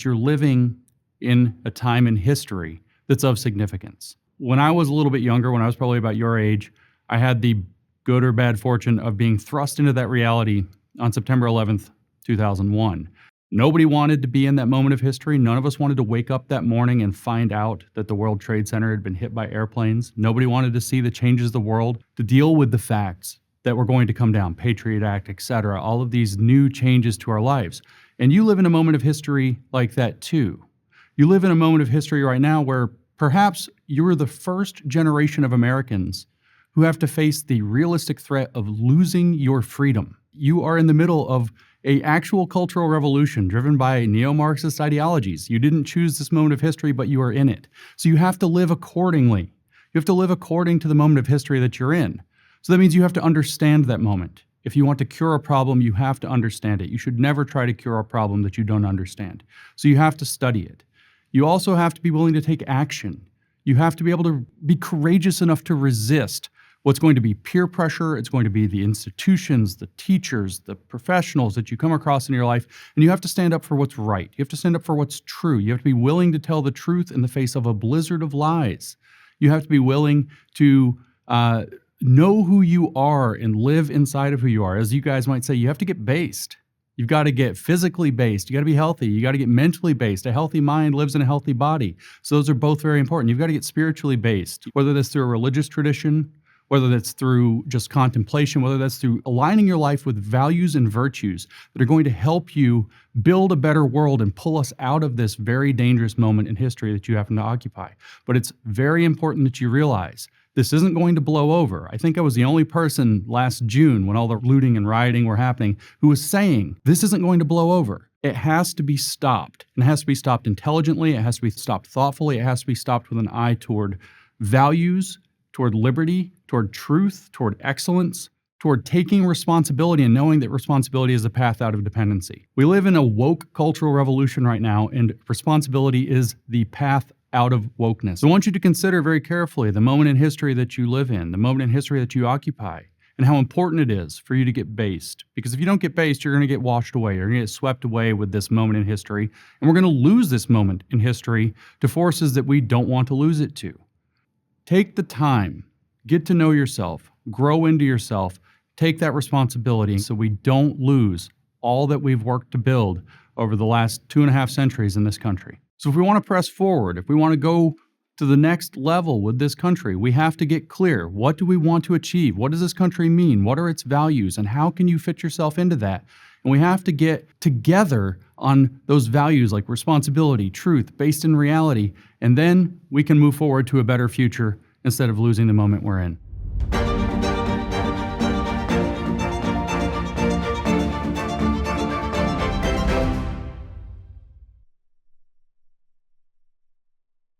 You're living in a time in history that's of significance. When I was a little bit younger, when I was probably about your age, I had the good or bad fortune of being thrust into that reality on September 11th, 2001. Nobody wanted to be in that moment of history. None of us wanted to wake up that morning and find out that the World Trade Center had been hit by airplanes. Nobody wanted to see the changes of the world, to deal with the facts that were going to come down, Patriot Act, etc., all of these new changes to our lives. And you live in a moment of history like that too. You live in a moment of history right now where perhaps you're the first generation of Americans who have to face the realistic threat of losing your freedom. You are in the middle of an actual cultural revolution driven by neo-Marxist ideologies. You didn't choose this moment of history, but you are in it. So you have to live accordingly. You have to live according to the moment of history that you're in. So that means you have to understand that moment. If you want to cure a problem, you have to understand it. You should never try to cure a problem that you don't understand. So you have to study it. You also have to be willing to take action. You have to be able to be courageous enough to resist what's going to be peer pressure. It's going to be the institutions, the teachers, the professionals that you come across in your life, and you have to stand up for what's right. You have to stand up for what's true. You have to be willing to tell the truth in the face of a blizzard of lies. You have to be willing to know who you are and live inside of who you are. As you guys might say, you have to get based. You've got to get physically based. You got to be healthy. You got to get mentally based. A healthy mind lives in a healthy body. So those are both very important. You've got to get spiritually based, whether that's through a religious tradition, whether that's through just contemplation, whether that's through aligning your life with values and virtues that are going to help you build a better world and pull us out of this very dangerous moment in history that you happen to occupy. But it's very important that you realize this isn't going to blow over. I think I was the only person last June, when all the looting and rioting were happening, who was saying this isn't going to blow over. It has to be stopped. And it has to be stopped intelligently. It has to be stopped thoughtfully. It has to be stopped with an eye toward values, toward liberty, toward truth, toward excellence, toward taking responsibility and knowing that responsibility is the path out of dependency. We live in a woke cultural revolution right now, and responsibility is the path out of wokeness. So I want you to consider very carefully the moment in history that you live in, the moment in history that you occupy, and how important it is for you to get based. Because if you don't get based, you're going to get washed away. You're going to get swept away with this moment in history, and we're going to lose this moment in history to forces that we don't want to lose it to. Take the time, get to know yourself, grow into yourself, take that responsibility so we don't lose all that we've worked to build over the last 2.5 centuries in this country. So if we want to press forward, if we want to go to the next level with this country, we have to get clear. What do we want to achieve? What does this country mean? What are its values? And how can you fit yourself into that? And we have to get together on those values like responsibility, truth, based in reality, and then we can move forward to a better future instead of losing the moment we're in.